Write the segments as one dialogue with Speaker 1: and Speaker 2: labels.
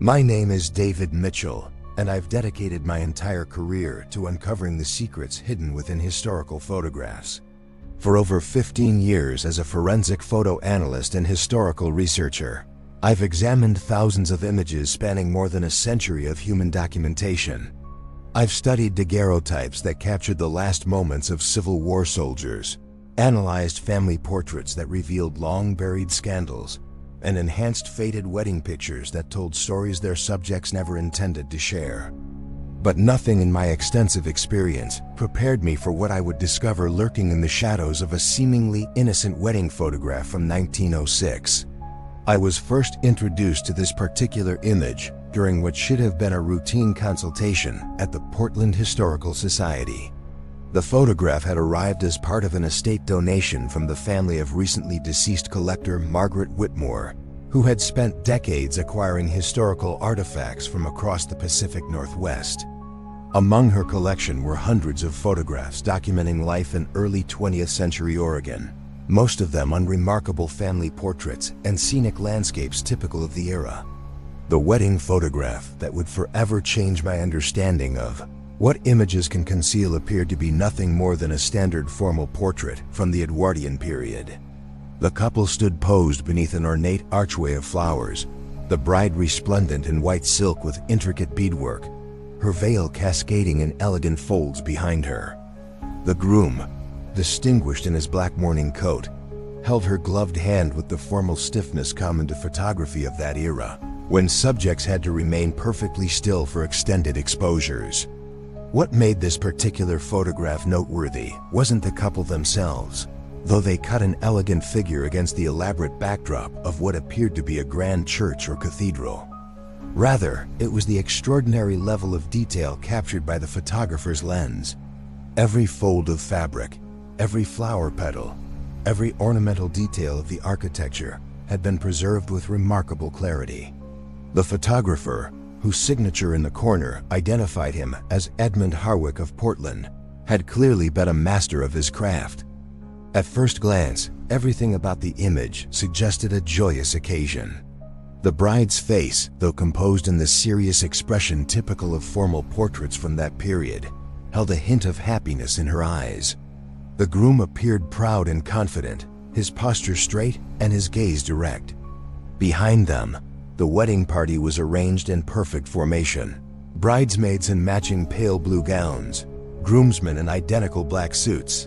Speaker 1: My name is David Mitchell, and I've dedicated my entire career to uncovering the secrets hidden within historical photographs. For over 15 years as a forensic photo analyst and historical researcher, I've examined thousands of images spanning more than a century of human documentation. I've studied daguerreotypes that captured the last moments of Civil War soldiers, analyzed family portraits that revealed long-buried scandals, and enhanced faded wedding pictures that told stories their subjects never intended to share. But nothing in my extensive experience prepared me for what I would discover lurking in the shadows of a seemingly innocent wedding photograph from 1906. I was first introduced to this particular image during what should have been a routine consultation at the Portland Historical Society. The photograph had arrived as part of an estate donation from the family of recently deceased collector Margaret Whitmore, who had spent decades acquiring historical artifacts from across the Pacific Northwest. Among her collection were hundreds of photographs documenting life in early 20th century Oregon, most of them unremarkable family portraits and scenic landscapes typical of the era. The wedding photograph that would forever change my understanding of what images can conceal appeared to be nothing more than a standard formal portrait from the Edwardian period. The couple stood posed beneath an ornate archway of flowers, the bride resplendent in white silk with intricate beadwork, her veil cascading in elegant folds behind her. The groom, distinguished in his black mourning coat, held her gloved hand with the formal stiffness common to photography of that era, when subjects had to remain perfectly still for extended exposures. What made this particular photograph noteworthy wasn't the couple themselves, though they cut an elegant figure against the elaborate backdrop of what appeared to be a grand church or cathedral. Rather, it was the extraordinary level of detail captured by the photographer's lens. Every fold of fabric, every flower petal, every ornamental detail of the architecture had been preserved with remarkable clarity. The photographer, whose signature in the corner identified him as Edmund Harwick of Portland, had clearly been a master of his craft. At first glance, everything about the image suggested a joyous occasion. The bride's face, though composed in the serious expression typical of formal portraits from that period, held a hint of happiness in her eyes. The groom appeared proud and confident, his posture straight and his gaze direct. Behind them, the wedding party was arranged in perfect formation. Bridesmaids in matching pale blue gowns, groomsmen in identical black suits.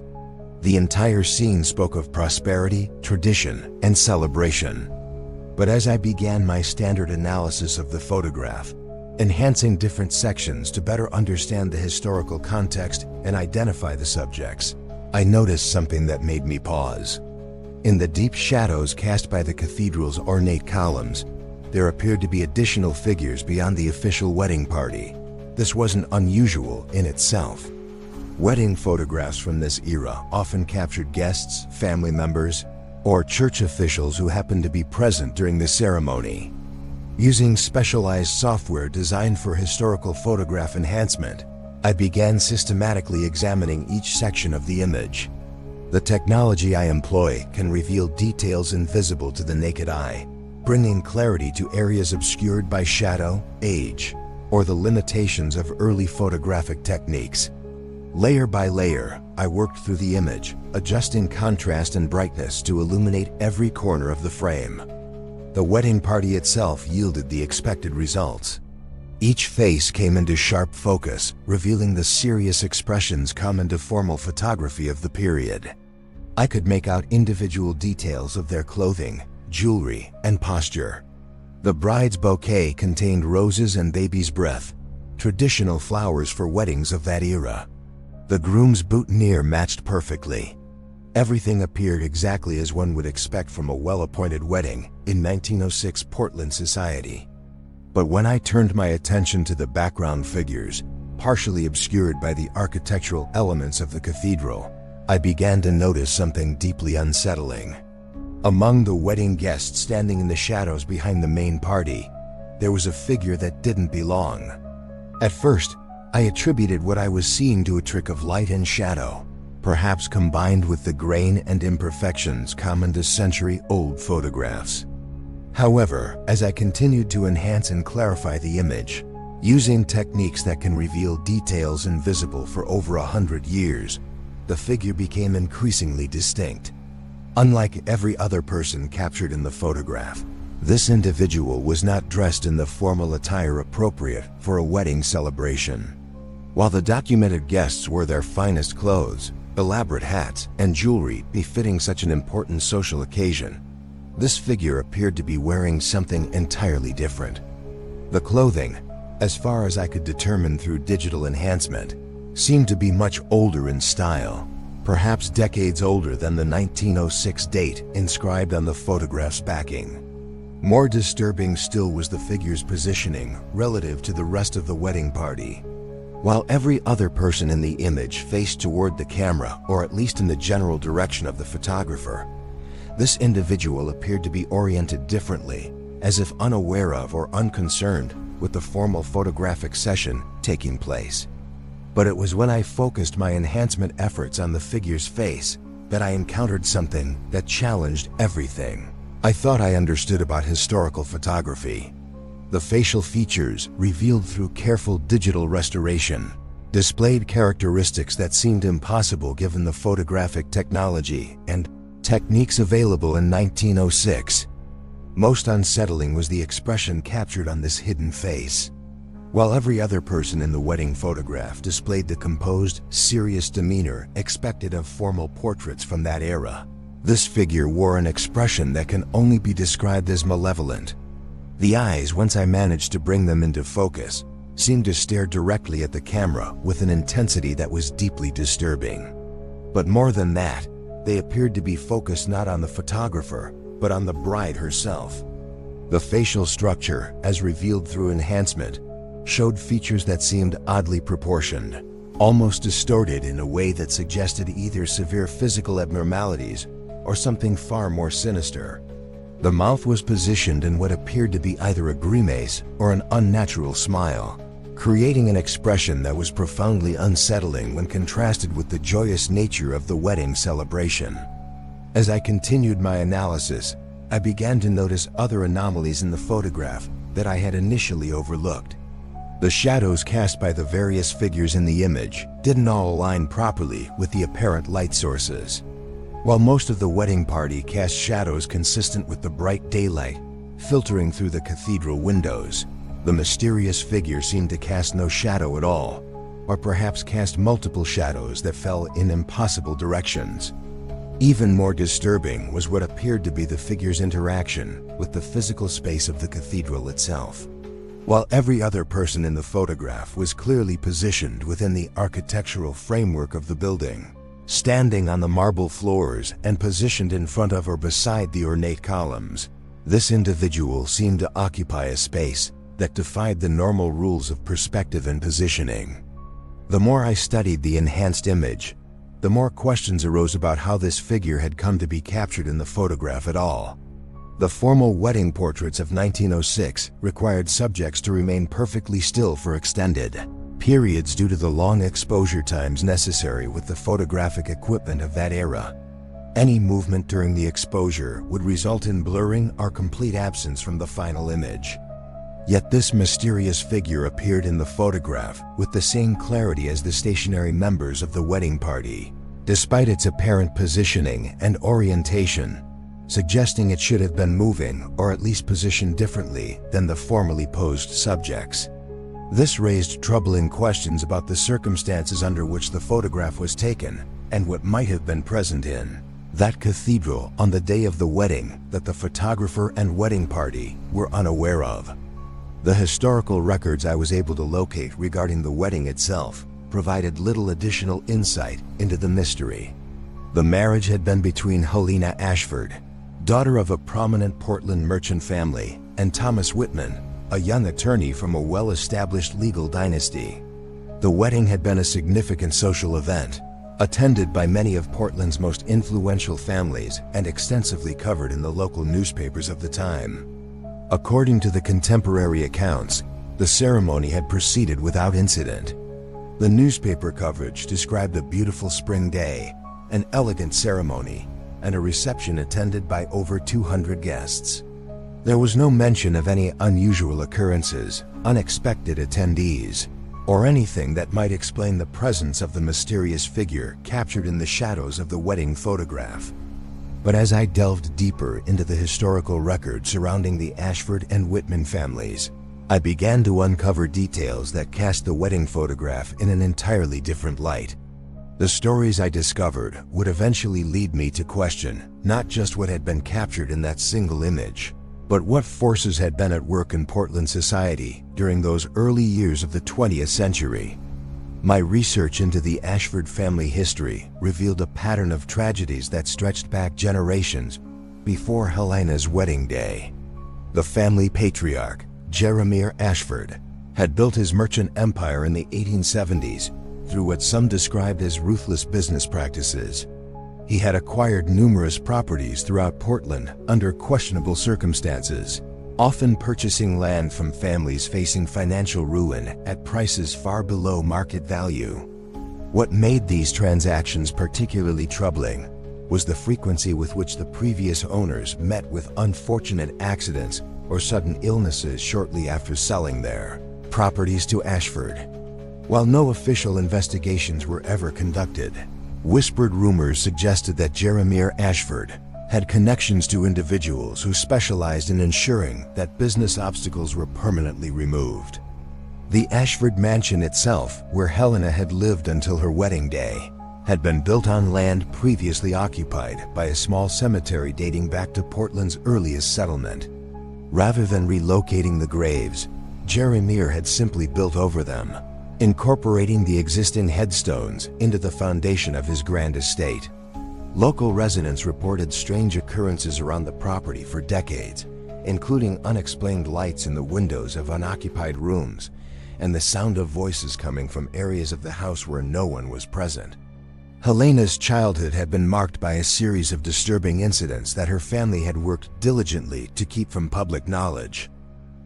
Speaker 1: The entire scene spoke of prosperity, tradition, and celebration. But as I began my standard analysis of the photograph, enhancing different sections to better understand the historical context and identify the subjects, I noticed something that made me pause. In the deep shadows cast by the cathedral's ornate columns, there appeared to be additional figures beyond the official wedding party. This wasn't unusual in itself. Wedding photographs from this era often captured guests, family members, or church officials who happened to be present during the ceremony. Using specialized software designed for historical photograph enhancement, I began systematically examining each section of the image. The technology I employ can reveal details invisible to the naked eye, bringing clarity to areas obscured by shadow, age, or the limitations of early photographic techniques. Layer by layer, I worked through the image, adjusting contrast and brightness to illuminate every corner of the frame. The wedding party itself yielded the expected results. Each face came into sharp focus, revealing the serious expressions common to formal photography of the period. I could make out individual details of their clothing, jewelry, and posture. The bride's bouquet contained roses and baby's breath, traditional flowers for weddings of that era. The groom's boutonniere matched perfectly. Everything appeared exactly as one would expect from a well-appointed wedding in 1906 Portland society. But when I turned my attention to the background figures, partially obscured by the architectural elements of the cathedral, I began to notice something deeply unsettling. Among the wedding guests standing in the shadows behind the main party, there was a figure that didn't belong. At first, I attributed what I was seeing to a trick of light and shadow, perhaps combined with the grain and imperfections common to century-old photographs. However, as I continued to enhance and clarify the image, using techniques that can reveal details invisible for over 100 years, the figure became increasingly distinct. Unlike every other person captured in the photograph, this individual was not dressed in the formal attire appropriate for a wedding celebration. While the documented guests wore their finest clothes, elaborate hats, and jewelry befitting such an important social occasion, this figure appeared to be wearing something entirely different. The clothing, as far as I could determine through digital enhancement, seemed to be much older in style, perhaps decades older than the 1906 date inscribed on the photograph's backing. More disturbing still was the figure's positioning relative to the rest of the wedding party. While every other person in the image faced toward the camera, or at least in the general direction of the photographer, this individual appeared to be oriented differently, as if unaware of or unconcerned with the formal photographic session taking place. But it was when I focused my enhancement efforts on the figure's face that I encountered something that challenged everything I thought I understood about historical photography. The facial features, revealed through careful digital restoration, displayed characteristics that seemed impossible given the photographic technology and techniques available in 1906. Most unsettling was the expression captured on this hidden face. While every other person in the wedding photograph displayed the composed, serious demeanor expected of formal portraits from that era, this figure wore an expression that can only be described as malevolent. The eyes, once I managed to bring them into focus, seemed to stare directly at the camera with an intensity that was deeply disturbing. But more than that, they appeared to be focused not on the photographer, but on the bride herself. The facial structure, as revealed through enhancement, showed features that seemed oddly proportioned, almost distorted in a way that suggested either severe physical abnormalities or something far more sinister. The mouth was positioned in what appeared to be either a grimace or an unnatural smile, creating an expression that was profoundly unsettling when contrasted with the joyous nature of the wedding celebration. As I continued my analysis, I began to notice other anomalies in the photograph that I had initially overlooked. The shadows cast by the various figures in the image didn't all align properly with the apparent light sources. While most of the wedding party cast shadows consistent with the bright daylight filtering through the cathedral windows, the mysterious figure seemed to cast no shadow at all, or perhaps cast multiple shadows that fell in impossible directions. Even more disturbing was what appeared to be the figure's interaction with the physical space of the cathedral itself. While every other person in the photograph was clearly positioned within the architectural framework of the building, standing on the marble floors and positioned in front of or beside the ornate columns, this individual seemed to occupy a space that defied the normal rules of perspective and positioning. The more I studied the enhanced image, the more questions arose about how this figure had come to be captured in the photograph at all. The formal wedding portraits of 1906 required subjects to remain perfectly still for extended periods due to the long exposure times necessary with the photographic equipment of that era. Any movement during the exposure would result in blurring or complete absence from the final image. Yet this mysterious figure appeared in the photograph with the same clarity as the stationary members of the wedding party, despite its apparent positioning and orientation, suggesting it should have been moving or at least positioned differently than the formally posed subjects. This raised troubling questions about the circumstances under which the photograph was taken and what might have been present in that cathedral on the day of the wedding that the photographer and wedding party were unaware of. The historical records I was able to locate regarding the wedding itself provided little additional insight into the mystery. The marriage had been between Helena Ashford, daughter of a prominent Portland merchant family, and Thomas Whitman, a young attorney from a well-established legal dynasty. The wedding had been a significant social event, attended by many of Portland's most influential families and extensively covered in the local newspapers of the time. According to the contemporary accounts, the ceremony had proceeded without incident. The newspaper coverage described a beautiful spring day, an elegant ceremony, and a reception attended by over 200 guests. There was no mention of any unusual occurrences, unexpected attendees, or anything that might explain the presence of the mysterious figure captured in the shadows of the wedding photograph. But as I delved deeper into the historical record surrounding the Ashford and Whitman families, I began to uncover details that cast the wedding photograph in an entirely different light. The stories I discovered would eventually lead me to question not just what had been captured in that single image, but what forces had been at work in Portland society during those early years of the 20th century. My research into the Ashford family history revealed a pattern of tragedies that stretched back generations before Helena's wedding day. The family patriarch, Jeremiah Ashford, had built his merchant empire in the 1870s through what some described as ruthless business practices. He had acquired numerous properties throughout Portland under questionable circumstances, often purchasing land from families facing financial ruin at prices far below market value. What made these transactions particularly troubling was the frequency with which the previous owners met with unfortunate accidents or sudden illnesses shortly after selling their properties to Ashford. While no official investigations were ever conducted, whispered rumors suggested that Jeremiah Ashford had connections to individuals who specialized in ensuring that business obstacles were permanently removed. The Ashford mansion itself, where Helena had lived until her wedding day, had been built on land previously occupied by a small cemetery dating back to Portland's earliest settlement. Rather than relocating the graves, Jeremiah had simply built over them, incorporating the existing headstones into the foundation of his grand estate. Local residents reported strange occurrences around the property for decades, including unexplained lights in the windows of unoccupied rooms and the sound of voices coming from areas of the house where no one was present. Helena's childhood had been marked by a series of disturbing incidents that her family had worked diligently to keep from public knowledge.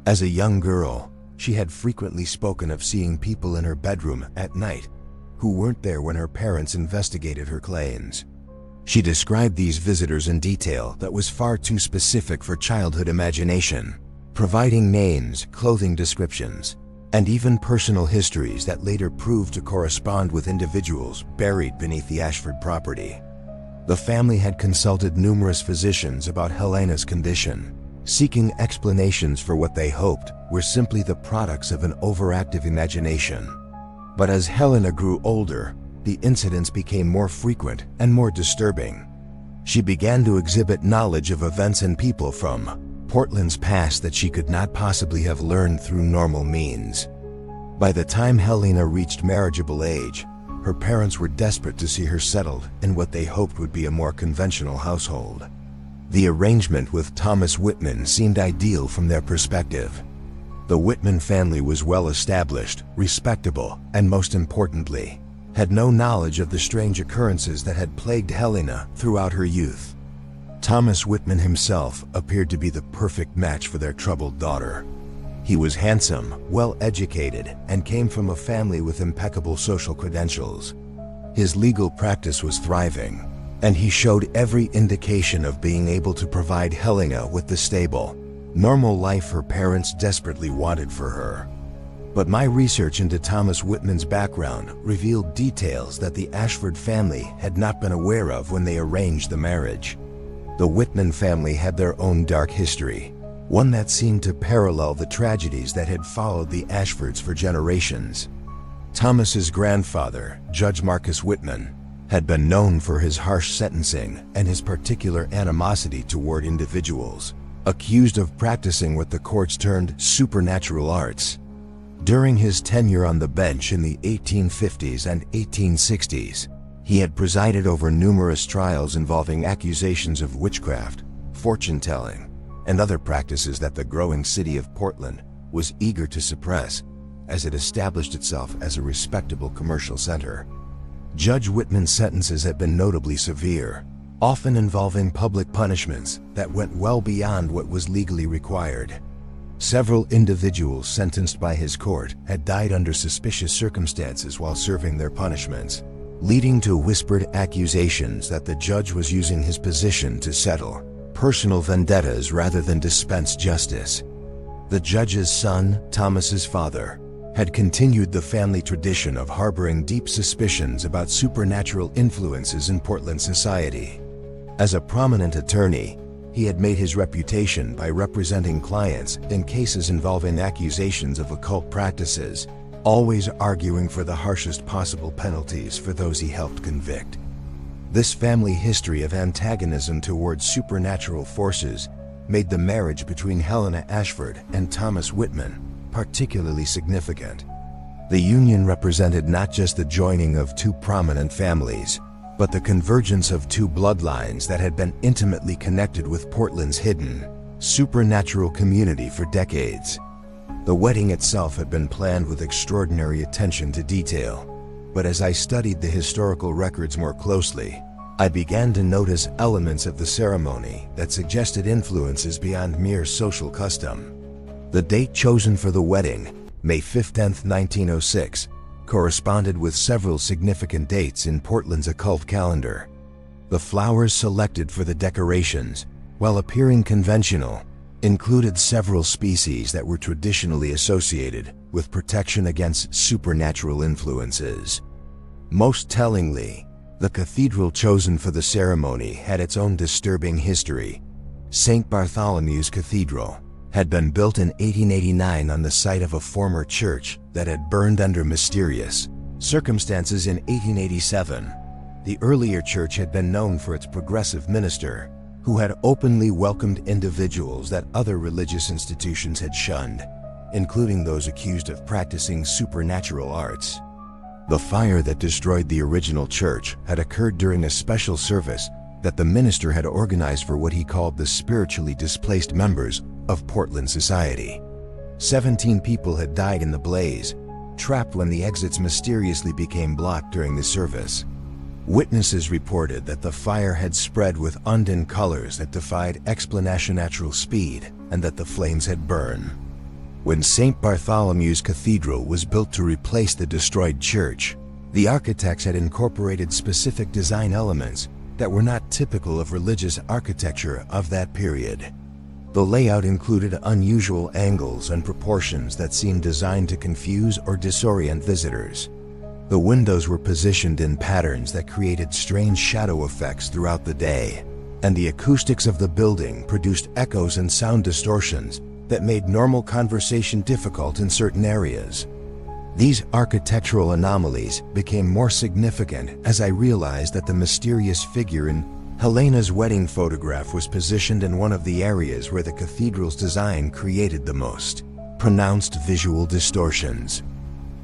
Speaker 1: As a young girl, she had frequently spoken of seeing people in her bedroom at night who weren't there when her parents investigated her claims. She described these visitors in detail that was far too specific for childhood imagination, providing names, clothing descriptions, and even personal histories that later proved to correspond with individuals buried beneath the Ashford property. The family had consulted numerous physicians about Helena's condition, seeking explanations for what they hoped were simply the products of an overactive imagination. But as Helena grew older, the incidents became more frequent and more disturbing. She began to exhibit knowledge of events and people from Portland's past that she could not possibly have learned through normal means. By the time Helena reached marriageable age, her parents were desperate to see her settled in what they hoped would be a more conventional household. The arrangement with Thomas Whitman seemed ideal from their perspective. The Whitman family was well established, respectable, and most importantly, had no knowledge of the strange occurrences that had plagued Helena throughout her youth. Thomas Whitman himself appeared to be the perfect match for their troubled daughter. He was handsome, well-educated, and came from a family with impeccable social credentials. His legal practice was thriving, and he showed every indication of being able to provide Helena with the stable, normal life her parents desperately wanted for her. But my research into Thomas Whitman's background revealed details that the Ashford family had not been aware of when they arranged the marriage. The Whitman family had their own dark history, one that seemed to parallel the tragedies that had followed the Ashfords for generations. Thomas's grandfather, Judge Marcus Whitman, had been known for his harsh sentencing and his particular animosity toward individuals accused of practicing what the courts termed supernatural arts. During his tenure on the bench in the 1850s and 1860s, he had presided over numerous trials involving accusations of witchcraft, fortune-telling, and other practices that the growing city of Portland was eager to suppress as it established itself as a respectable commercial center. Judge Whitman's sentences had been notably severe, often involving public punishments that went well beyond what was legally required. Several individuals sentenced by his court had died under suspicious circumstances while serving their punishments, leading to whispered accusations that the judge was using his position to settle personal vendettas rather than dispense justice. The judge's son, Thomas's father, had continued the family tradition of harboring deep suspicions about supernatural influences in Portland society. As a prominent attorney, he had made his reputation by representing clients in cases involving accusations of occult practices, always arguing for the harshest possible penalties for those he helped convict. This family history of antagonism towards supernatural forces made the marriage between Helena Ashford and Thomas Whitman particularly significant. The union represented not just the joining of two prominent families, but the convergence of two bloodlines that had been intimately connected with Portland's hidden, supernatural community for decades. The wedding itself had been planned with extraordinary attention to detail, but as I studied the historical records more closely, I began to notice elements of the ceremony that suggested influences beyond mere social custom. The date chosen for the wedding, May 15, 1906, corresponded with several significant dates in Portland's occult calendar. The flowers selected for the decorations, while appearing conventional, included several species that were traditionally associated with protection against supernatural influences. Most tellingly, the cathedral chosen for the ceremony had its own disturbing history. St. Bartholomew's Cathedral had been built in 1889 on the site of a former church that had burned under mysterious circumstances in 1887. The earlier church had been known for its progressive minister, who had openly welcomed individuals that other religious institutions had shunned, including those accused of practicing supernatural arts. The fire that destroyed the original church had occurred during a special service that the minister had organized for what he called the spiritually displaced members of Portland society. 17 people had died in the blaze, trapped when the exits mysteriously became blocked during the service. Witnesses reported that the fire had spread with undimmed colors that defied explanation natural speed, and that the flames had burned. When St. Bartholomew's Cathedral was built to replace the destroyed church, the architects had incorporated specific design elements that were not typical of religious architecture of that period. The layout included unusual angles and proportions that seemed designed to confuse or disorient visitors. The windows were positioned in patterns that created strange shadow effects throughout the day, and the acoustics of the building produced echoes and sound distortions that made normal conversation difficult in certain areas. These architectural anomalies became more significant as I realized that the mysterious figure in Helena's wedding photograph was positioned in one of the areas where the cathedral's design created the most pronounced visual distortions.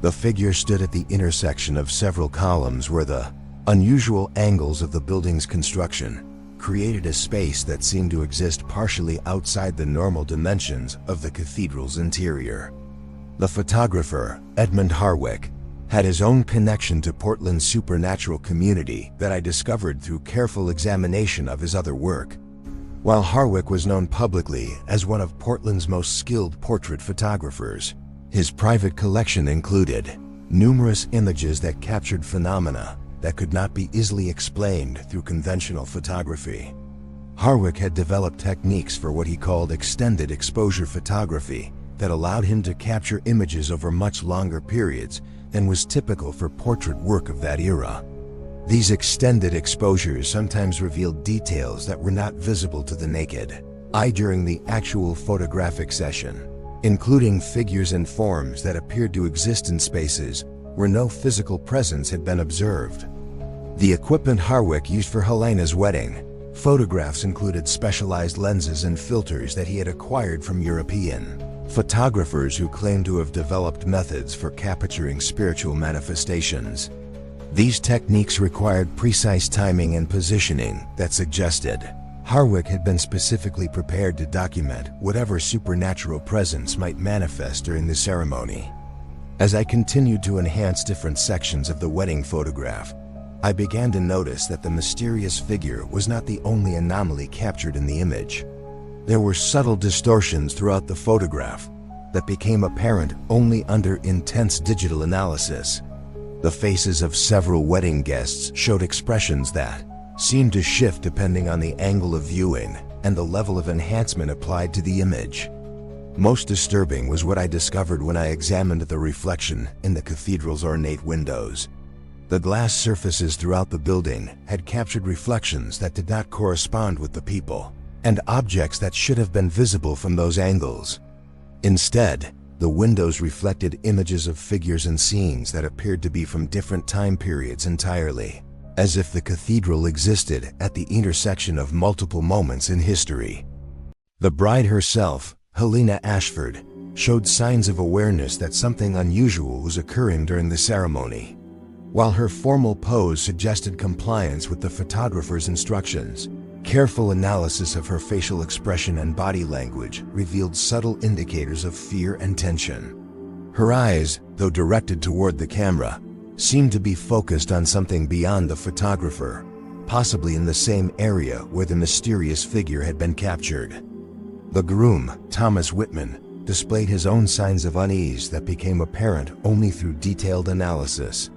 Speaker 1: The figure stood at the intersection of several columns where the unusual angles of the building's construction created a space that seemed to exist partially outside the normal dimensions of the cathedral's interior. The photographer, Edmund Harwick, had his own connection to Portland's supernatural community that I discovered through careful examination of his other work. While Harwick was known publicly as one of Portland's most skilled portrait photographers, his private collection included numerous images that captured phenomena that could not be easily explained through conventional photography. Harwick had developed techniques for what he called extended exposure photography that allowed him to capture images over much longer periods than was typical for portrait work of that era. These extended exposures sometimes revealed details that were not visible to the naked eye during the actual photographic session, including figures and forms that appeared to exist in spaces where no physical presence had been observed. The equipment Harwick used for Helena's wedding photographs included specialized lenses and filters that he had acquired from European photographers who claimed to have developed methods for capturing spiritual manifestations. These techniques required precise timing and positioning that suggested Harwick had been specifically prepared to document whatever supernatural presence might manifest during the ceremony. As I continued to enhance different sections of the wedding photograph, I began to notice that the mysterious figure was not the only anomaly captured in the image. There were subtle distortions throughout the photograph that became apparent only under intense digital analysis. The faces of several wedding guests showed expressions that seemed to shift depending on the angle of viewing, and the level of enhancement applied to the image. Most disturbing was what I discovered when I examined the reflection in the cathedral's ornate windows. The glass surfaces throughout the building had captured reflections that did not correspond with the people and objects that should have been visible from those angles. Instead, the windows reflected images of figures and scenes that appeared to be from different time periods entirely, as if the cathedral existed at the intersection of multiple moments in history. The bride herself, Helena Ashford, showed signs of awareness that something unusual was occurring during the ceremony. While her formal pose suggested compliance with the photographer's instructions, careful analysis of her facial expression and body language revealed subtle indicators of fear and tension. Her eyes, though directed toward the camera, seemed to be focused on something beyond the photographer, possibly in the same area where the mysterious figure had been captured. The groom, Thomas Whitman, displayed his own signs of unease that became apparent only through detailed analysis.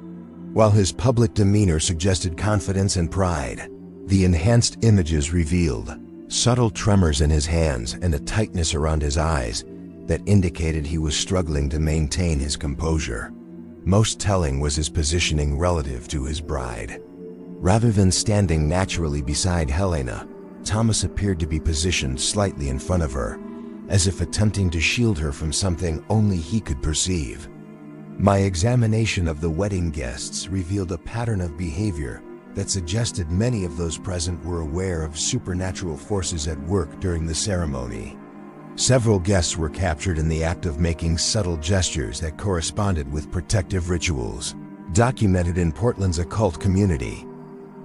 Speaker 1: While his public demeanor suggested confidence and pride, the enhanced images revealed subtle tremors in his hands and a tightness around his eyes that indicated he was struggling to maintain his composure. Most telling was his positioning relative to his bride. Rather than standing naturally beside Helena, Thomas appeared to be positioned slightly in front of her, as if attempting to shield her from something only he could perceive. My examination of the wedding guests revealed a pattern of behavior that suggested many of those present were aware of supernatural forces at work during the ceremony. Several guests were captured in the act of making subtle gestures that corresponded with protective rituals, documented in Portland's occult community.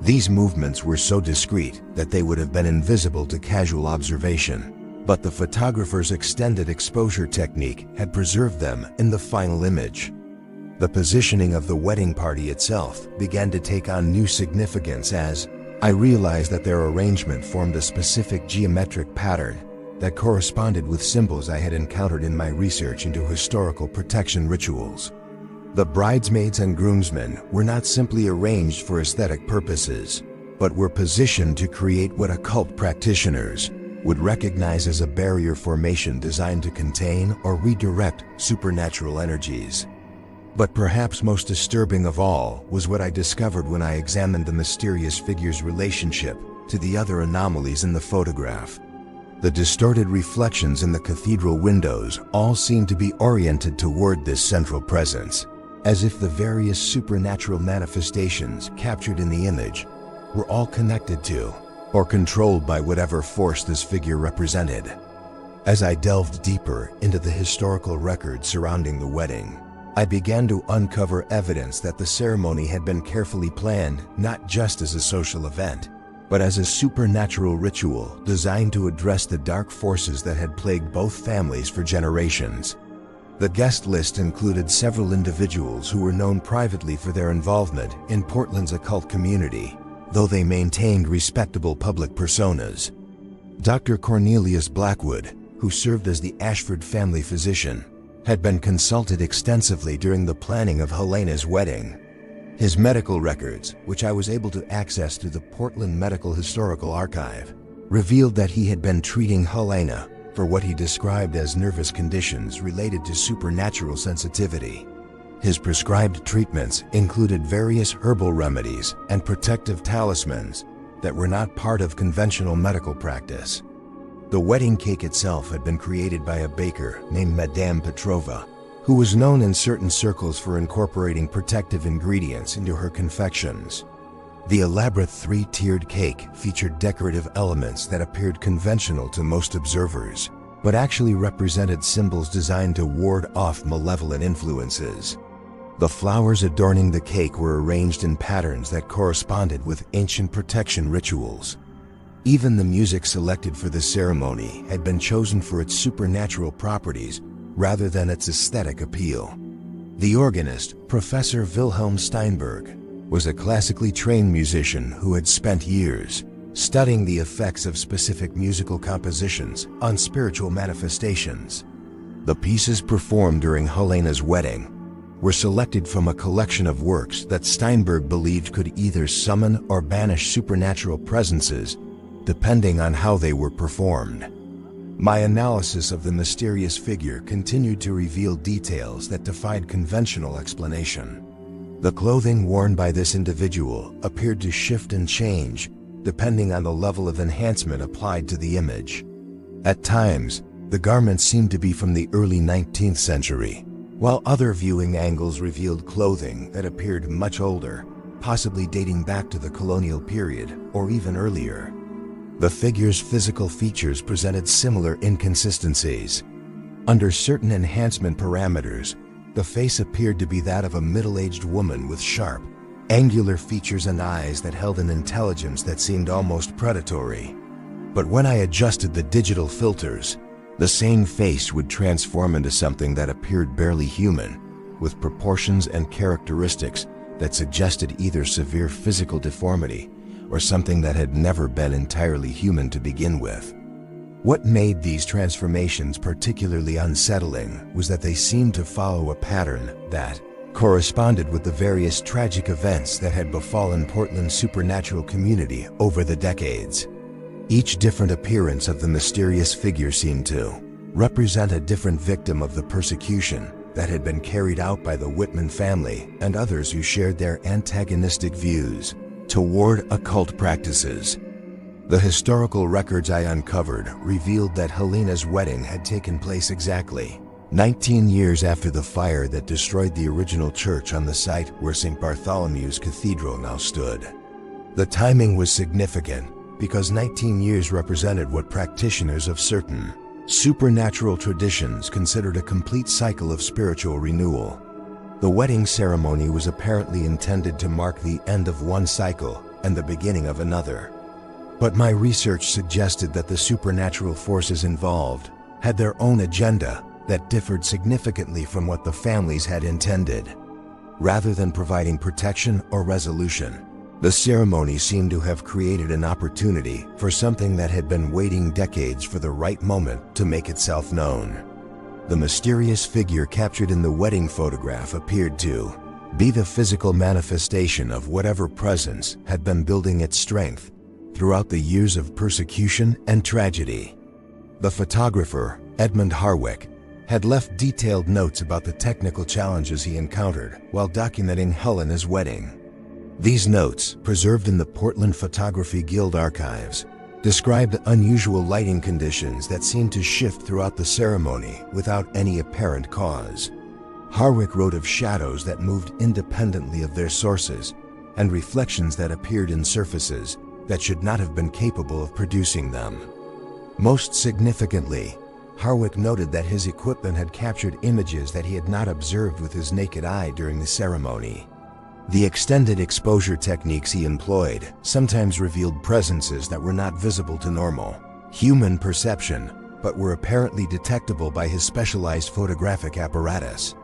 Speaker 1: These movements were so discreet that they would have been invisible to casual observation, but the photographer's extended exposure technique had preserved them in the final image. The positioning of the wedding party itself began to take on new significance as I realized that their arrangement formed a specific geometric pattern that corresponded with symbols I had encountered in my research into historical protection rituals. The bridesmaids and groomsmen were not simply arranged for aesthetic purposes, but were positioned to create what occult practitioners would recognize as a barrier formation designed to contain or redirect supernatural energies. But perhaps most disturbing of all was what I discovered when I examined the mysterious figure's relationship to the other anomalies in the photograph. The distorted reflections in the cathedral windows all seemed to be oriented toward this central presence, as if the various supernatural manifestations captured in the image were all connected to or controlled by whatever force this figure represented. As I delved deeper into the historical records surrounding the wedding, I began to uncover evidence that the ceremony had been carefully planned not just as a social event, but as a supernatural ritual designed to address the dark forces that had plagued both families for generations. The guest list included several individuals who were known privately for their involvement in Portland's occult community, though they maintained respectable public personas. Dr. Cornelius Blackwood, who served as the Ashford family physician, had been consulted extensively during the planning of Helena's wedding. His medical records, which I was able to access through the Portland Medical Historical Archive, revealed that he had been treating Helena for what he described as nervous conditions related to supernatural sensitivity. His prescribed treatments included various herbal remedies and protective talismans that were not part of conventional medical practice. The wedding cake itself had been created by a baker named Madame Petrova, who was known in certain circles for incorporating protective ingredients into her confections. The elaborate three-tiered cake featured decorative elements that appeared conventional to most observers, but actually represented symbols designed to ward off malevolent influences. The flowers adorning the cake were arranged in patterns that corresponded with ancient protection rituals. Even the music selected for the ceremony had been chosen for its supernatural properties rather than its aesthetic appeal. The organist, Professor Wilhelm Steinberg, was a classically trained musician who had spent years studying the effects of specific musical compositions on spiritual manifestations. The pieces performed during Helena's wedding were selected from a collection of works that Steinberg believed could either summon or banish supernatural presences depending on how they were performed. My analysis of the mysterious figure continued to reveal details that defied conventional explanation. The clothing worn by this individual appeared to shift and change depending on the level of enhancement applied to the image. At times, the garments seemed to be from the early 19th century, while other viewing angles revealed clothing that appeared much older, possibly dating back to the colonial period or even earlier. The figure's physical features presented similar inconsistencies. Under certain enhancement parameters, the face appeared to be that of a middle-aged woman with sharp, angular features and eyes that held an intelligence that seemed almost predatory. But when I adjusted the digital filters, the same face would transform into something that appeared barely human, with proportions and characteristics that suggested either severe physical deformity or something that had never been entirely human to begin with. What made these transformations particularly unsettling was that they seemed to follow a pattern that corresponded with the various tragic events that had befallen Portland's supernatural community over the decades. Each different appearance of the mysterious figure seemed to represent a different victim of the persecution that had been carried out by the Whitman family and others who shared their antagonistic views toward occult practices. The historical records I uncovered revealed that Helena's wedding had taken place exactly 19 years after the fire that destroyed the original church on the site where St. Bartholomew's Cathedral now stood. The timing was significant because 19 years represented what practitioners of certain supernatural traditions considered a complete cycle of spiritual renewal. The wedding ceremony was apparently intended to mark the end of one cycle and the beginning of another. But my research suggested that the supernatural forces involved had their own agenda that differed significantly from what the families had intended. Rather than providing protection or resolution, the ceremony seemed to have created an opportunity for something that had been waiting decades for the right moment to make itself known. The mysterious figure captured in the wedding photograph appeared to be the physical manifestation of whatever presence had been building its strength throughout the years of persecution and tragedy. The photographer, Edmund Harwick, had left detailed notes about the technical challenges he encountered while documenting Helena's wedding. These notes, preserved in the Portland Photography Guild archives, described unusual lighting conditions that seemed to shift throughout the ceremony without any apparent cause. Harwick wrote of shadows that moved independently of their sources and reflections that appeared in surfaces that should not have been capable of producing them. Most significantly, Harwick noted that his equipment had captured images that he had not observed with his naked eye during the ceremony. The extended exposure techniques he employed sometimes revealed presences that were not visible to normal human perception, but were apparently detectable by his specialized photographic apparatus.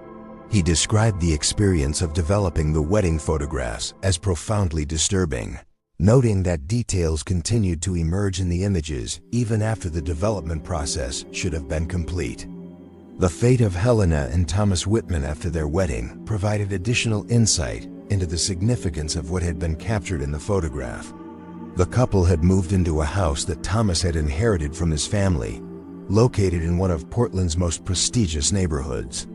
Speaker 1: He described the experience of developing the wedding photographs as profoundly disturbing, noting that details continued to emerge in the images even after the development process should have been complete. The fate of Helena and Thomas Whitman after their wedding provided additional insight into the significance of what had been captured in the photograph. The couple had moved into a house that Thomas had inherited from his family, located in one of Portland's most prestigious neighborhoods.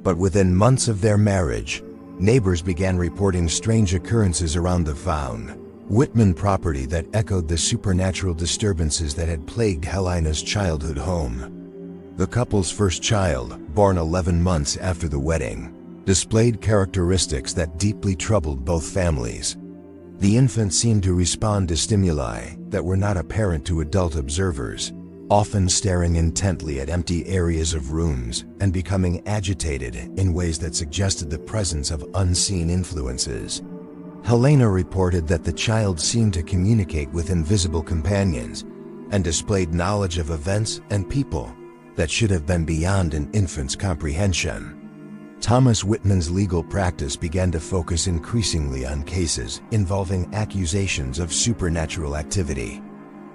Speaker 1: But within months of their marriage, neighbors began reporting strange occurrences around the found Whitman property that echoed the supernatural disturbances that had plagued Helena's childhood home. The couple's first child, born 11 months after the wedding, displayed characteristics that deeply troubled both families. The infant seemed to respond to stimuli that were not apparent to adult observers, often staring intently at empty areas of rooms and becoming agitated in ways that suggested the presence of unseen influences. Helena reported that the child seemed to communicate with invisible companions and displayed knowledge of events and people that should have been beyond an infant's comprehension. Thomas Whitman's legal practice began to focus increasingly on cases involving accusations of supernatural activity.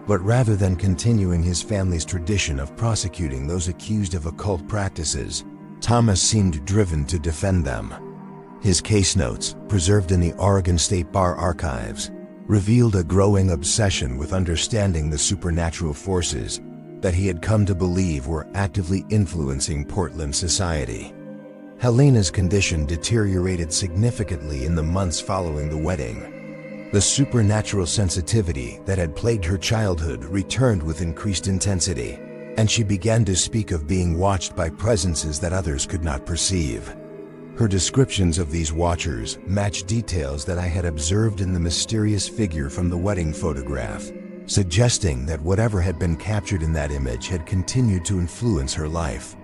Speaker 1: But rather than continuing his family's tradition of prosecuting those accused of occult practices, Thomas seemed driven to defend them. His case notes, preserved in the Oregon State Bar archives, revealed a growing obsession with understanding the supernatural forces that he had come to believe were actively influencing Portland society. Helena's condition deteriorated significantly in the months following the wedding. The supernatural sensitivity that had plagued her childhood returned with increased intensity, and she began to speak of being watched by presences that others could not perceive. Her descriptions of these watchers matched details that I had observed in the mysterious figure from the wedding photograph, suggesting that whatever had been captured in that image had continued to influence her life.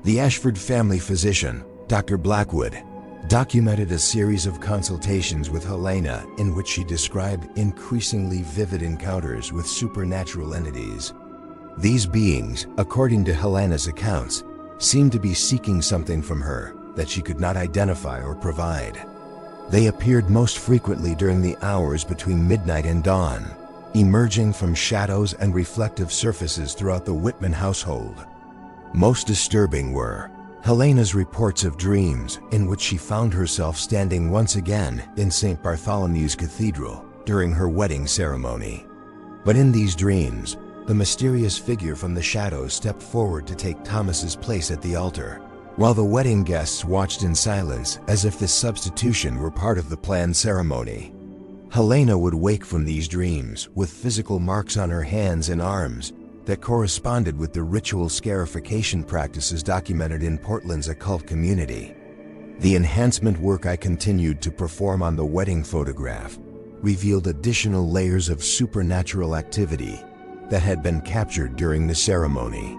Speaker 1: The Ashford family physician, Dr. Blackwood, documented a series of consultations with Helena in which she described increasingly vivid encounters with supernatural entities. These beings, according to Helena's accounts, seemed to be seeking something from her that she could not identify or provide. They appeared most frequently during the hours between midnight and dawn, emerging from shadows and reflective surfaces throughout the Whitman household. Most disturbing were Helena's reports of dreams in which she found herself standing once again in St. Bartholomew's Cathedral during her wedding ceremony. But in these dreams, the mysterious figure from the shadows stepped forward to take Thomas's place at the altar, while the wedding guests watched in silence as if this substitution were part of the planned ceremony. Helena would wake from these dreams with physical marks on her hands and arms that corresponded with the ritual scarification practices documented in Portland's occult community. The enhancement work I continued to perform on the wedding photograph revealed additional layers of supernatural activity that had been captured during the ceremony.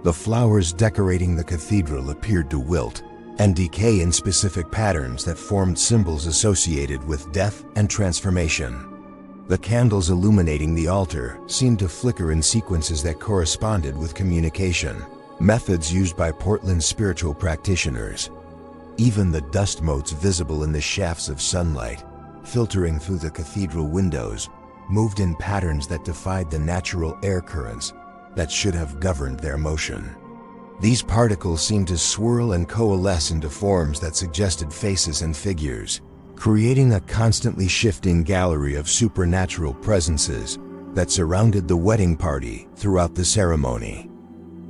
Speaker 1: The flowers decorating the cathedral appeared to wilt and decay in specific patterns that formed symbols associated with death and transformation. The candles illuminating the altar seemed to flicker in sequences that corresponded with communication, methods used by Portland's spiritual practitioners. Even the dust motes visible in the shafts of sunlight, filtering through the cathedral windows, moved in patterns that defied the natural air currents that should have governed their motion. These particles seemed to swirl and coalesce into forms that suggested faces and figures, creating a constantly shifting gallery of supernatural presences that surrounded the wedding party throughout the ceremony.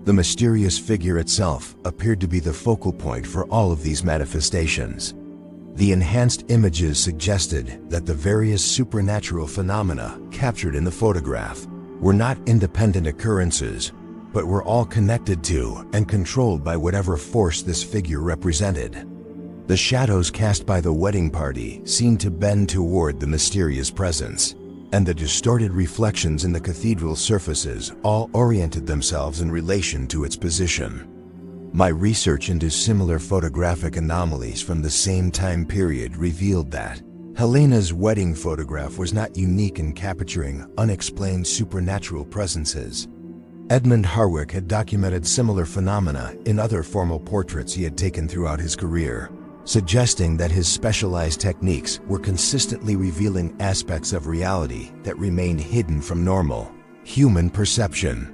Speaker 1: The mysterious figure itself appeared to be the focal point for all of these manifestations. The enhanced images suggested that the various supernatural phenomena captured in the photograph were not independent occurrences, but were all connected to and controlled by whatever force this figure represented. The shadows cast by the wedding party seemed to bend toward the mysterious presence, and the distorted reflections in the cathedral surfaces all oriented themselves in relation to its position. My research into similar photographic anomalies from the same time period revealed that Helena's wedding photograph was not unique in capturing unexplained supernatural presences. Edmund Harwick had documented similar phenomena in other formal portraits he had taken throughout his career, suggesting that his specialized techniques were consistently revealing aspects of reality that remained hidden from normal human perception.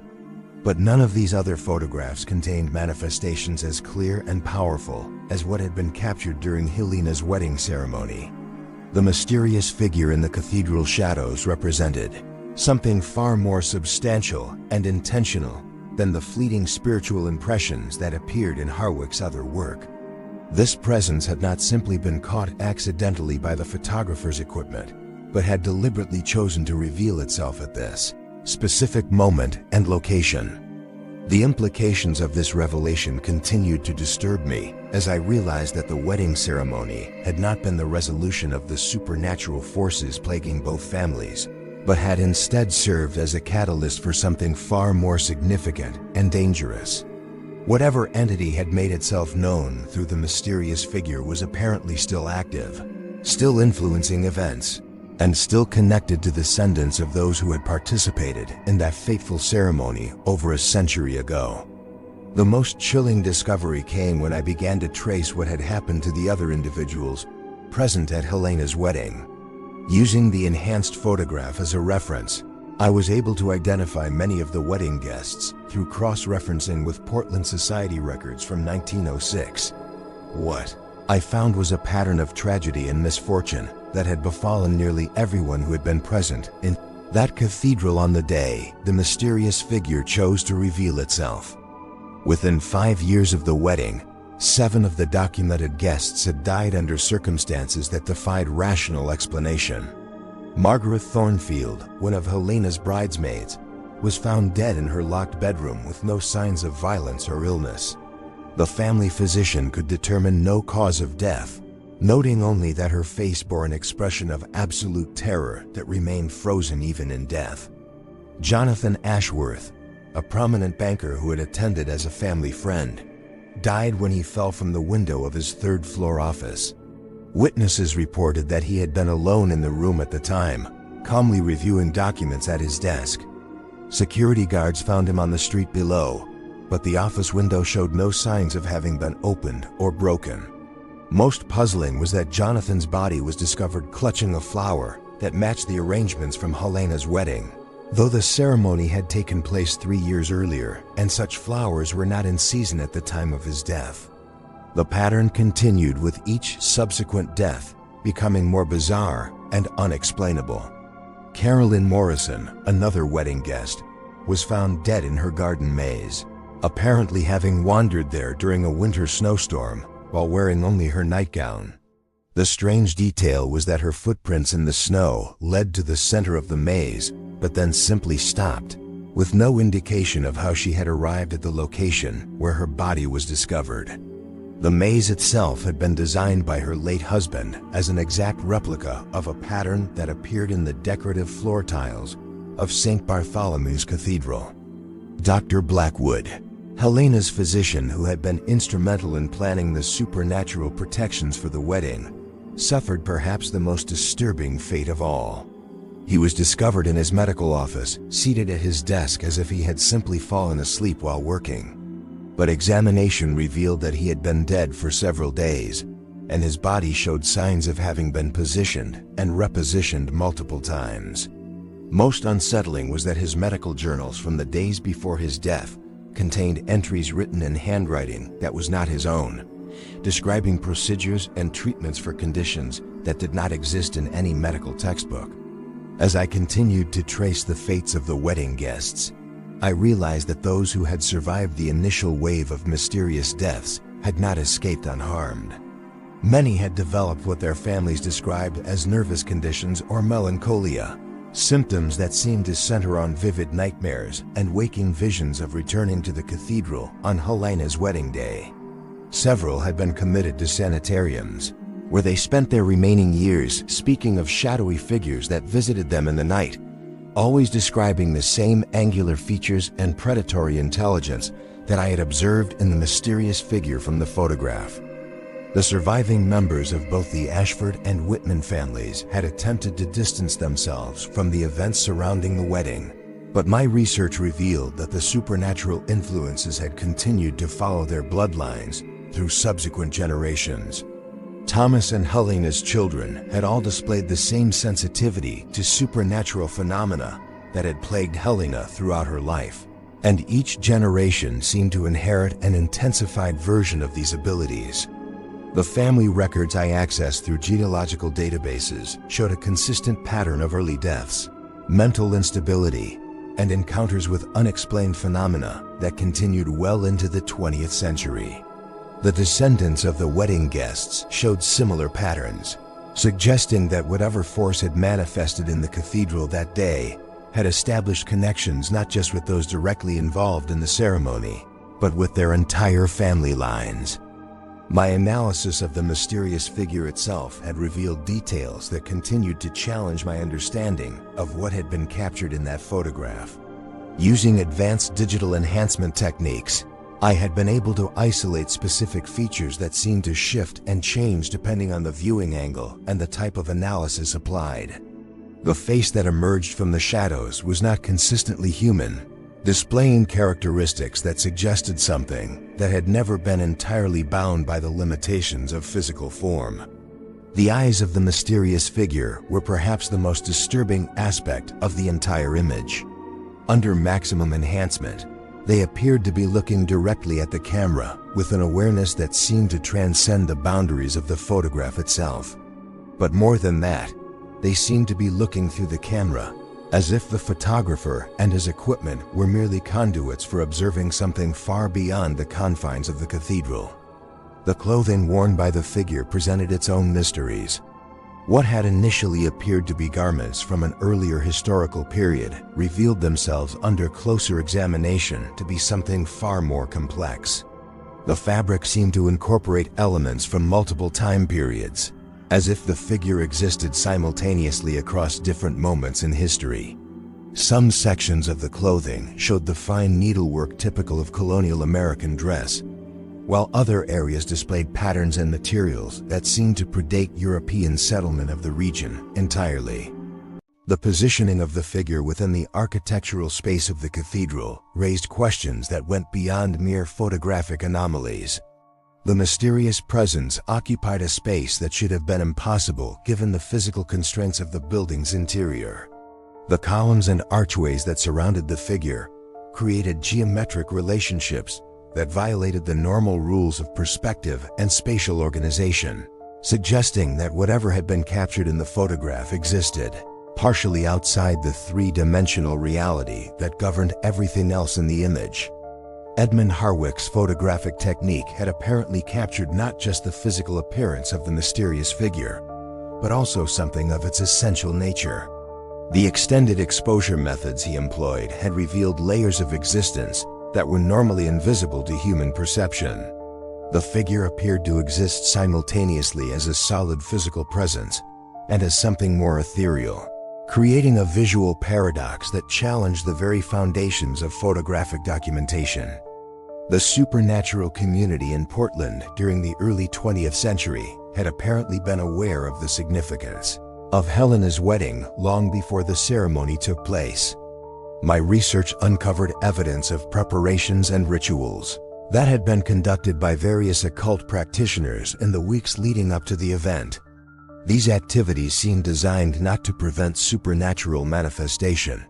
Speaker 1: But none of these other photographs contained manifestations as clear and powerful as what had been captured during Helena's wedding ceremony. The mysterious figure in the cathedral shadows represented something far more substantial and intentional than the fleeting spiritual impressions that appeared in Harwick's other work. This presence had not simply been caught accidentally by the photographer's equipment, but had deliberately chosen to reveal itself at this specific moment and location. The implications of this revelation continued to disturb me as I realized that the wedding ceremony had not been the resolution of the supernatural forces plaguing both families, but had instead served as a catalyst for something far more significant and dangerous. Whatever entity had made itself known through the mysterious figure was apparently still active, still influencing events, and still connected to descendants of those who had participated in that fateful ceremony over a century ago. The most chilling discovery came when I began to trace what had happened to the other individuals present at Helena's wedding. Using the enhanced photograph as a reference, I was able to identify many of the wedding guests through cross-referencing with Portland Society records from 1906. What I found was a pattern of tragedy and misfortune that had befallen nearly everyone who had been present in that cathedral on the day the mysterious figure chose to reveal itself. Within 5 years of the wedding, 7 of the documented guests had died under circumstances that defied rational explanation. Margaret Thornfield, one of Helena's bridesmaids, was found dead in her locked bedroom with no signs of violence or illness. The family physician could determine no cause of death, noting only that her face bore an expression of absolute terror that remained frozen even in death. Jonathan Ashworth, a prominent banker who had attended as a family friend, died when he fell from the window of his third-floor office. Witnesses reported that he had been alone in the room at the time, calmly reviewing documents at his desk. Security guards found him on the street below, but the office window showed no signs of having been opened or broken. Most puzzling was that Jonathan's body was discovered clutching a flower that matched the arrangements from Helena's wedding, though the ceremony had taken place 3 years earlier and such flowers were not in season at the time of his death. The pattern continued with each subsequent death, becoming more bizarre and unexplainable. Carolyn Morrison, another wedding guest, was found dead in her garden maze, apparently having wandered there during a winter snowstorm while wearing only her nightgown. The strange detail was that her footprints in the snow led to the center of the maze, but then simply stopped, with no indication of how she had arrived at the location where her body was discovered. The maze itself had been designed by her late husband as an exact replica of a pattern that appeared in the decorative floor tiles of St. Bartholomew's Cathedral. Dr. Blackwood, Helena's physician who had been instrumental in planning the supernatural protections for the wedding, suffered perhaps the most disturbing fate of all. He was discovered in his medical office, seated at his desk as if he had simply fallen asleep while working. But examination revealed that he had been dead for several days, and his body showed signs of having been positioned and repositioned multiple times. Most unsettling was that his medical journals from the days before his death contained entries written in handwriting that was not his own, describing procedures and treatments for conditions that did not exist in any medical textbook. As I continued to trace the fates of the wedding guests, I realized that those who had survived the initial wave of mysterious deaths had not escaped unharmed. Many had developed what their families described as nervous conditions or melancholia, symptoms that seemed to center on vivid nightmares and waking visions of returning to the cathedral on Helena's wedding day. Several had been committed to sanitariums, where they spent their remaining years speaking of shadowy figures that visited them in the night, always describing the same angular features and predatory intelligence that I had observed in the mysterious figure from the photograph. The surviving members of both the Ashford and Whitman families had attempted to distance themselves from the events surrounding the wedding, but my research revealed that the supernatural influences had continued to follow their bloodlines through subsequent generations. Thomas and Helena's children had all displayed the same sensitivity to supernatural phenomena that had plagued Helena throughout her life, and each generation seemed to inherit an intensified version of these abilities. The family records I accessed through genealogical databases showed a consistent pattern of early deaths, mental instability, and encounters with unexplained phenomena that continued well into the 20th century. The descendants of the wedding guests showed similar patterns, suggesting that whatever force had manifested in the cathedral that day had established connections not just with those directly involved in the ceremony, but with their entire family lines. My analysis of the mysterious figure itself had revealed details that continued to challenge my understanding of what had been captured in that photograph. Using advanced digital enhancement techniques, I had been able to isolate specific features that seemed to shift and change depending on the viewing angle and the type of analysis applied. The face that emerged from the shadows was not consistently human, displaying characteristics that suggested something that had never been entirely bound by the limitations of physical form. The eyes of the mysterious figure were perhaps the most disturbing aspect of the entire image. Under maximum enhancement, they appeared to be looking directly at the camera with an awareness that seemed to transcend the boundaries of the photograph itself. But more than that, they seemed to be looking through the camera, as if the photographer and his equipment were merely conduits for observing something far beyond the confines of the cathedral. The clothing worn by the figure presented its own mysteries. What had initially appeared to be garments from an earlier historical period revealed themselves under closer examination to be something far more complex. The fabric seemed to incorporate elements from multiple time periods, as if the figure existed simultaneously across different moments in history. Some sections of the clothing showed the fine needlework typical of colonial American dress, while other areas displayed patterns and materials that seemed to predate European settlement of the region entirely. The positioning of the figure within the architectural space of the cathedral raised questions that went beyond mere photographic anomalies. The mysterious presence occupied a space that should have been impossible given the physical constraints of the building's interior. The columns and archways that surrounded the figure created geometric relationships that violated the normal rules of perspective and spatial organization, suggesting that whatever had been captured in the photograph existed partially outside the three-dimensional reality that governed everything else in the image. Edmund Harwick's photographic technique had apparently captured not just the physical appearance of the mysterious figure, but also something of its essential nature. The extended exposure methods he employed had revealed layers of existence that were normally invisible to human perception. The figure appeared to exist simultaneously as a solid physical presence and as something more ethereal, creating a visual paradox that challenged the very foundations of photographic documentation. The supernatural community in Portland during the early 20th century had apparently been aware of the significance of Helena's wedding long before the ceremony took place. My research uncovered evidence of preparations and rituals that had been conducted by various occult practitioners in the weeks leading up to the event. These activities seemed designed not to prevent supernatural manifestation,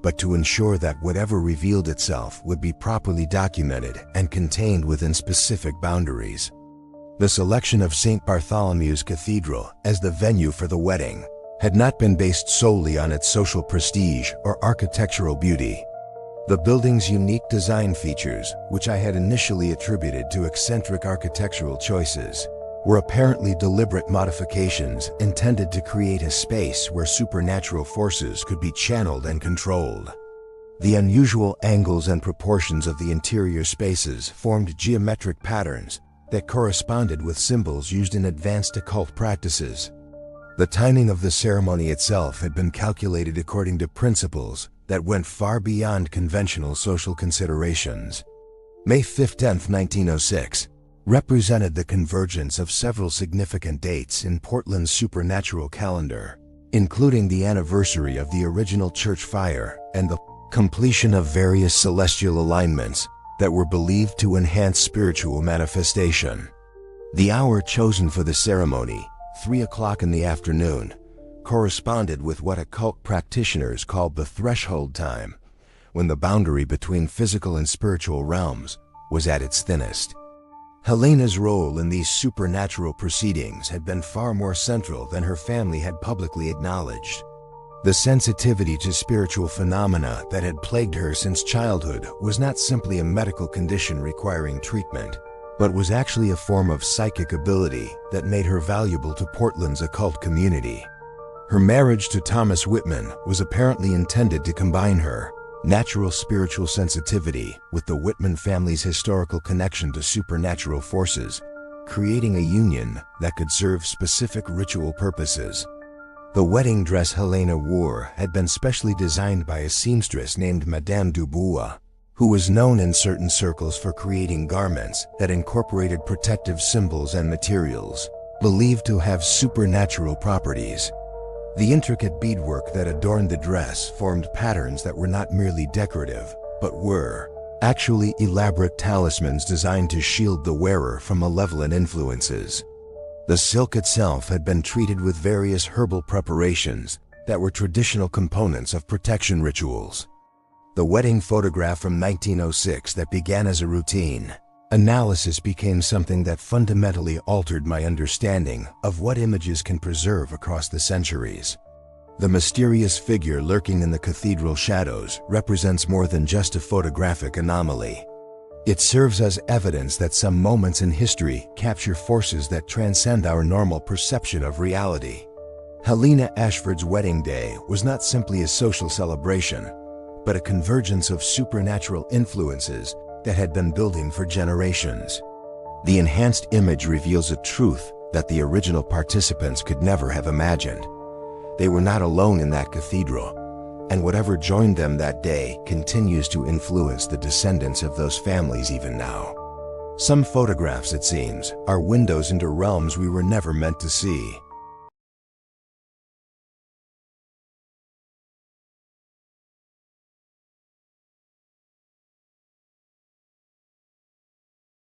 Speaker 1: but to ensure that whatever revealed itself would be properly documented and contained within specific boundaries. The selection of St. Bartholomew's Cathedral as the venue for the wedding had not been based solely on its social prestige or architectural beauty. The building's unique design features, which I had initially attributed to eccentric architectural choices, were apparently deliberate modifications intended to create a space where supernatural forces could be channeled and controlled. The unusual angles and proportions of the interior spaces formed geometric patterns that corresponded with symbols used in advanced occult practices. The timing of the ceremony itself had been calculated according to principles that went far beyond conventional social considerations. May 15, 1906, represented the convergence of several significant dates in Portland's supernatural calendar, including the anniversary of the original church fire and the completion of various celestial alignments that were believed to enhance spiritual manifestation. The hour chosen for the ceremony, 3 o'clock in the afternoon, corresponded with what occult practitioners called the threshold time, when the boundary between physical and spiritual realms was at its thinnest. Helena's role in these supernatural proceedings had been far more central than her family had publicly acknowledged. The sensitivity to spiritual phenomena that had plagued her since childhood was not simply a medical condition requiring treatment, but was actually a form of psychic ability that made her valuable to Portland's occult community. Her marriage to Thomas Whitman was apparently intended to combine her natural spiritual sensitivity with the Whitman family's historical connection to supernatural forces, creating a union that could serve specific ritual purposes. The wedding dress Helena wore had been specially designed by a seamstress named Madame Dubois, who was known in certain circles for creating garments that incorporated protective symbols and materials believed to have supernatural properties. The intricate beadwork that adorned the dress formed patterns that were not merely decorative, but were actually elaborate talismans designed to shield the wearer from malevolent influences. The silk itself had been treated with various herbal preparations that were traditional components of protection rituals. The wedding photograph from 1906 that began as a routine Analysis became something that fundamentally altered my understanding of what images can preserve across the centuries. The mysterious figure lurking in the cathedral shadows represents more than just a photographic anomaly. It serves as evidence that some moments in history capture forces that transcend our normal perception of reality. Helena Ashford's wedding day was not simply a social celebration, but a convergence of supernatural influences that had been building for generations. The enhanced image reveals a truth that the original participants could never have imagined. They were not alone in that cathedral, and whatever joined them that day continues to influence the descendants of those families even now. Some photographs, it seems, are windows into realms we were never meant to see.